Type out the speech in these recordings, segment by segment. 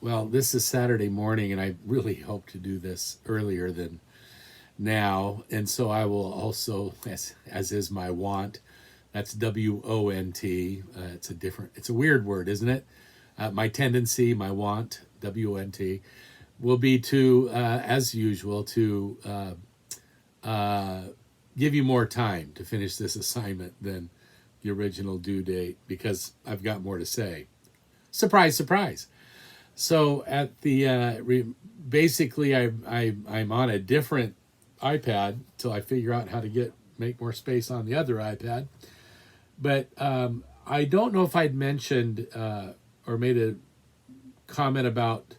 Well, this is Saturday morning, and I really hope to do this earlier than now. And so I will also, as is my want, that's WONT. It's a weird word, isn't it? My tendency, my want, WONT, will be to, as usual, to give you more time to finish this assignment than the original due date because I've got more to say. Surprise, surprise. So at the basically, I'm on a different iPad till I figure out how to make more space on the other iPad. But I don't know if I'd mentioned or made a comment about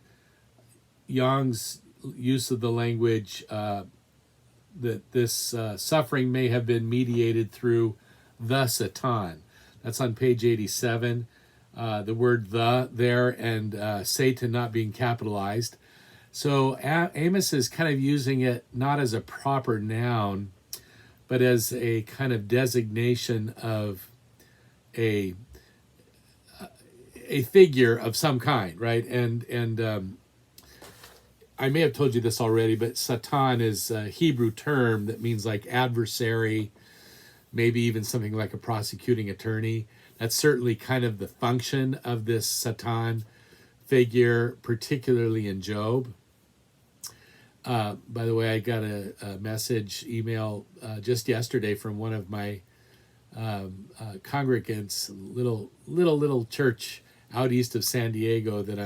Yong's use of the language that this suffering may have been mediated through the Satan. That's on page 87. The word "the" there, and Satan not being capitalized. So Amos is kind of using it not as a proper noun, but as a kind of designation of a figure of some kind, right? And I may have told you this already, but Satan is a Hebrew term that means like adversary, maybe even something like a prosecuting attorney. That's certainly kind of the function of this Satan figure, particularly in Job. By the way, I got a email just yesterday from one of my congregants, little church out east of San Diego that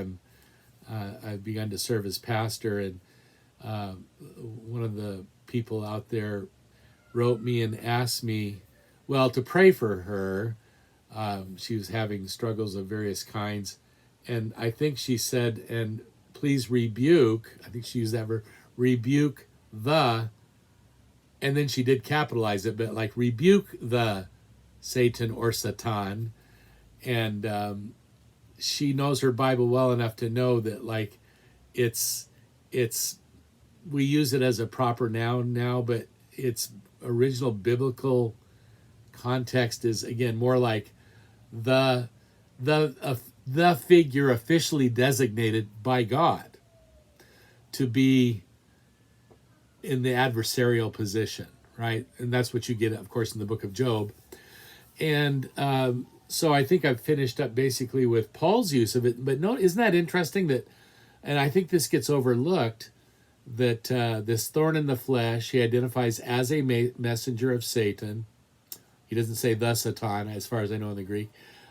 I've begun to serve as pastor, and one of the people out there wrote me and asked me, well, to pray for her. She was having struggles of various kinds, and I think she said, and please rebuke, I think she used that word, rebuke the, and then she did capitalize it, but like rebuke the Satan or Satan. And she knows her Bible well enough to know that like it's we use it as a proper noun now, but its original biblical context is again more like the figure officially designated by God to be in the adversarial position, right? And that's what you get, of course, in the book of Job. And so I think I've finished up basically with Paul's use of it. But no, isn't that interesting that, and I think this gets overlooked, that this thorn in the flesh, he identifies as a messenger of Satan. He doesn't say the Satan, as far as I know in the Greek.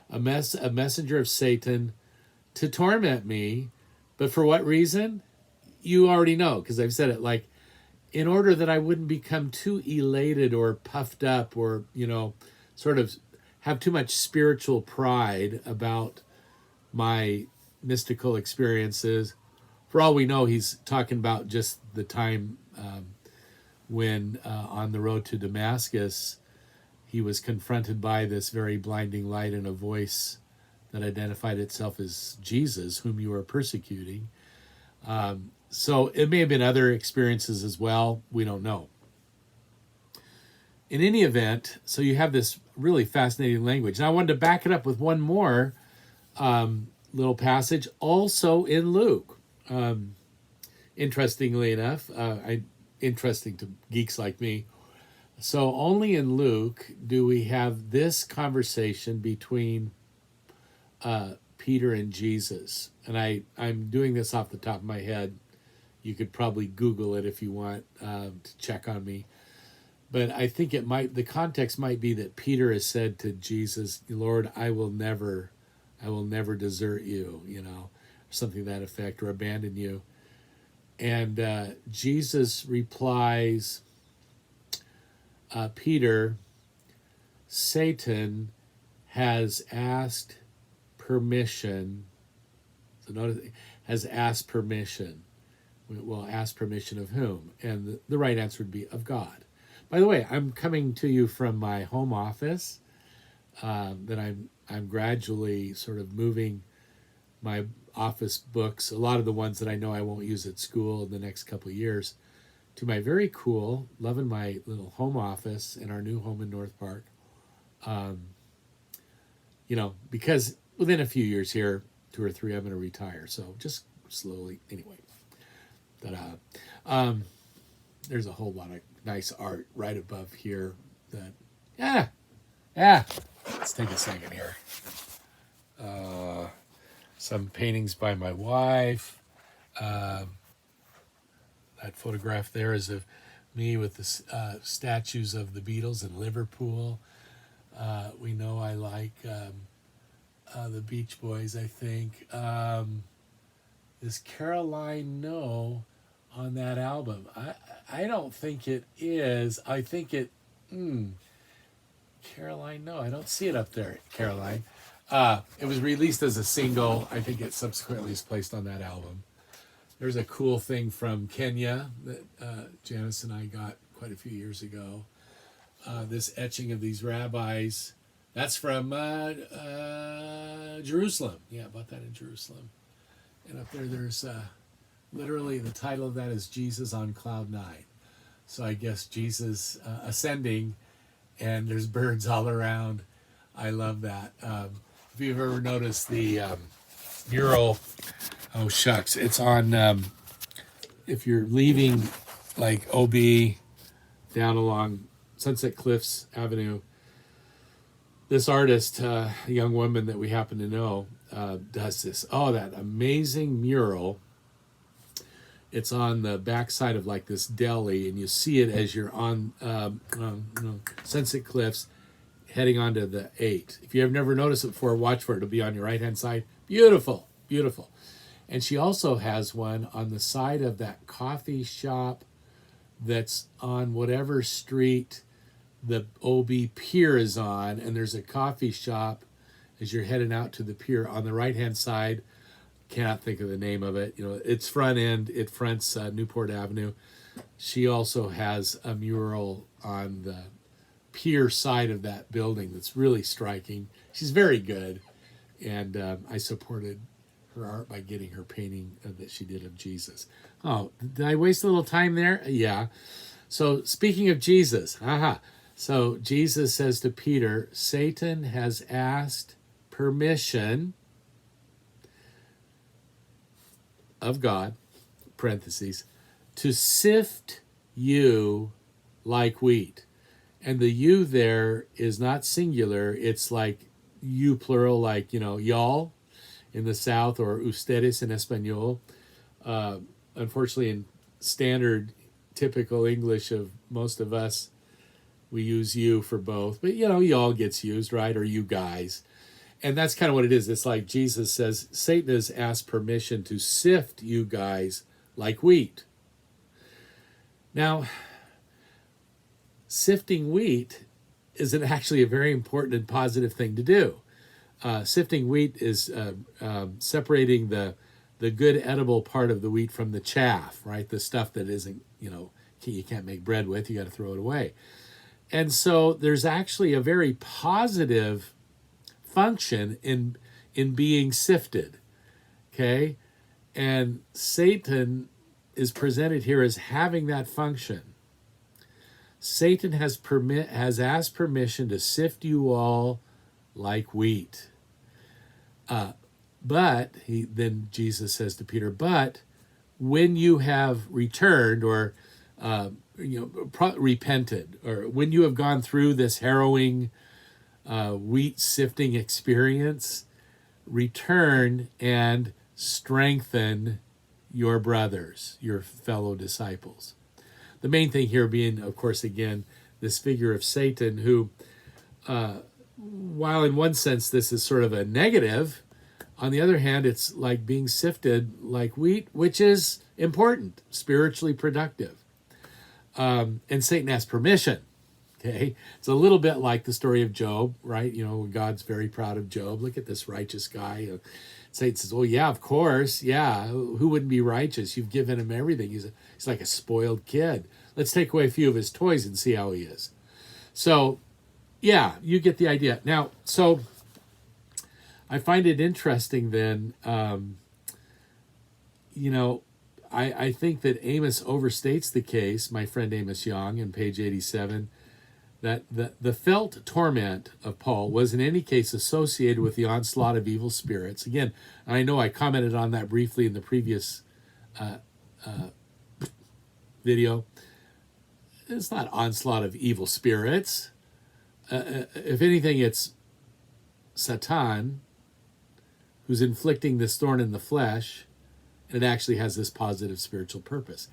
A messenger of Satan to torment me. But for what reason? You already know, because I've said it, like, in order that I wouldn't become too elated or puffed up or, sort of have too much spiritual pride about my mystical experiences. For all we know, he's talking about just the time when on the road to Damascus, he was confronted by this very blinding light and a voice that identified itself as Jesus, whom you are persecuting. So it may have been other experiences as well. We don't know. In any event, so you have this really fascinating language. And I wanted to back it up with one more little passage, also in Luke. Interestingly enough, interesting to geeks like me. So only in Luke do we have this conversation between Peter and Jesus. And I'm doing this off the top of my head. You could probably Google it if you want to check on me. But I think the context might be that Peter has said to Jesus, Lord, I will never desert you, or something to that effect, or abandon you. And Jesus replies, Peter, Satan has asked permission. So notice, has asked permission. Well, ask permission of whom? And the right answer would be of God. By the way, I'm coming to you from my home office. That I'm gradually sort of moving my office books, a lot of the ones that I know I won't use at school in the next couple of years, to my very cool, loving my little home office in our new home in North Park. Because within a few years here, 2 or 3, I'm going to retire. So just slowly. Anyway, there's a whole lot of nice art right above here. That Let's take a second here. Some paintings by my wife. That photograph there is of me with the statues of the Beatles in Liverpool. We know I like the Beach Boys, I think. Is Caroline No on that album? I don't think it is. I think it... Caroline No, I don't see it up there, Caroline. It was released as a single. I think it subsequently is placed on that album. There's a cool thing from Kenya that Janice and I got quite a few years ago. This etching of these rabbis. That's from Jerusalem. Yeah, I bought that in Jerusalem. And up there's literally the title of that is Jesus on Cloud 9. So I guess Jesus ascending, and there's birds all around. I love that. If you've ever noticed the mural, oh shucks, it's on, if you're leaving like OB down along Sunset Cliffs Avenue, this artist, a young woman that we happen to know, does this. Oh, that amazing mural. It's on the backside of like this deli, and you see it as you're on Sunset Cliffs heading onto the 8. If you have never noticed it before, watch for it. It'll be on your right-hand side. Beautiful, beautiful. And she also has one on the side of that coffee shop that's on whatever street the OB pier is on, and there's a coffee shop as you're heading out to the pier on the right-hand side. Cannot think of the name of it. You know, its front end, it fronts Newport Avenue. She also has a mural on the pier side of that building that's really striking. She's very good, and I supported her art by getting her painting that she did of Jesus. Oh, did I waste a little time there? Yeah. So speaking of Jesus, so Jesus says to Peter, Satan has asked permission of God, parentheses, to sift you like wheat. And the you there is not singular. It's like you plural, like, you know, y'all in the South, or ustedes in Espanol. Unfortunately, in standard, typical English of most of us, we use you for both. But, you know, y'all gets used, right? Or you guys. And that's kind of what it is. It's like Jesus says, Satan has asked permission to sift you guys like wheat. Now, sifting wheat is actually a very important and positive thing to do. Sifting wheat is separating the good edible part of the wheat from the chaff, right? The stuff that isn't, you know, you can't make bread with, you got to throw it away. And so there's actually a very positive function in being sifted, okay? And Satan is presented here as having that function. Satan has asked permission to sift you all like wheat. But then Jesus says to Peter, but when you have returned, or repented, or when you have gone through this harrowing wheat sifting experience, return and strengthen your brothers, your fellow disciples. The main thing here being, of course, again, this figure of Satan who, while in one sense this is sort of a negative, on the other hand, it's like being sifted like wheat, which is important, spiritually productive. And Satan has permission. Okay, it's a little bit like the story of Job, right? You know, God's very proud of Job. Look at this righteous guy. Satan says, "Oh yeah, of course, yeah. Who wouldn't be righteous? You've given him everything. He's like a spoiled kid. Let's take away a few of his toys and see how he is." So, yeah, you get the idea. Now, so I find it interesting. Then, I think that Amos overstates the case. My friend Amos Yong, in page 87. that the felt torment of Paul was in any case associated with the onslaught of evil spirits. Again, I know I commented on that briefly in the previous video. It's not onslaught of evil spirits. If anything, it's Satan who's inflicting this thorn in the flesh, and it actually has this positive spiritual purpose.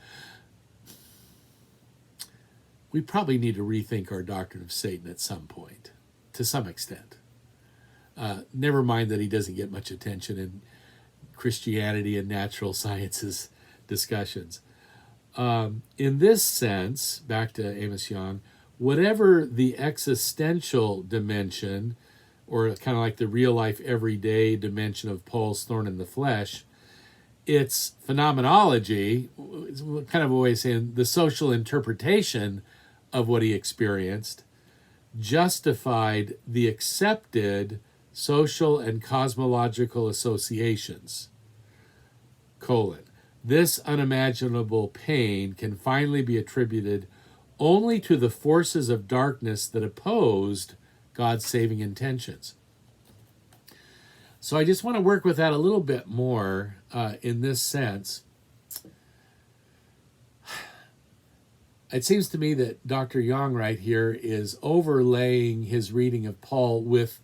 We probably need to rethink our doctrine of Satan at some point, to some extent. Never mind that he doesn't get much attention in Christianity and natural sciences discussions. In this sense, back to Amos Yong, whatever the existential dimension, or kind of like the real life, everyday dimension of Paul's thorn in the flesh, its phenomenology, it's kind of a way of saying the social interpretation of what he experienced, justified the accepted social and cosmological associations, This unimaginable pain can finally be attributed only to the forces of darkness that opposed God's saving intentions. So I just want to work with that a little bit more in this sense. It seems to me that Dr. Yong right here is overlaying his reading of Paul with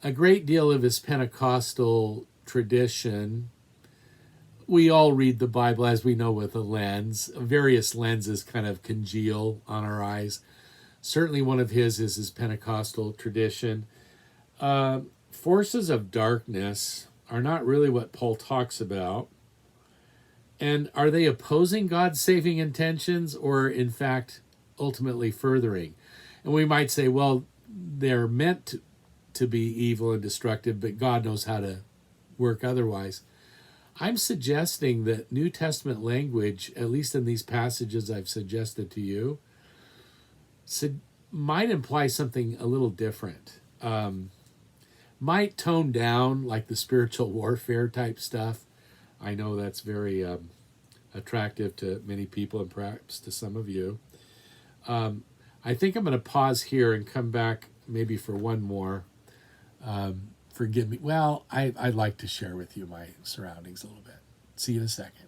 a great deal of his Pentecostal tradition. We all read the Bible, as we know, with a lens. Various lenses kind of congeal on our eyes. Certainly one of his is his Pentecostal tradition. Forces of darkness are not really what Paul talks about. And are they opposing God's saving intentions, or in fact ultimately furthering? And we might say, well, they're meant to be evil and destructive, but God knows how to work otherwise. I'm suggesting that New Testament language, at least in these passages I've suggested to you, might imply something a little different. Might tone down like the spiritual warfare type stuff. I know that's very attractive to many people and perhaps to some of you. I think I'm going to pause here and come back maybe for one more. Forgive me. Well, I'd like to share with you my surroundings a little bit. See you in a second.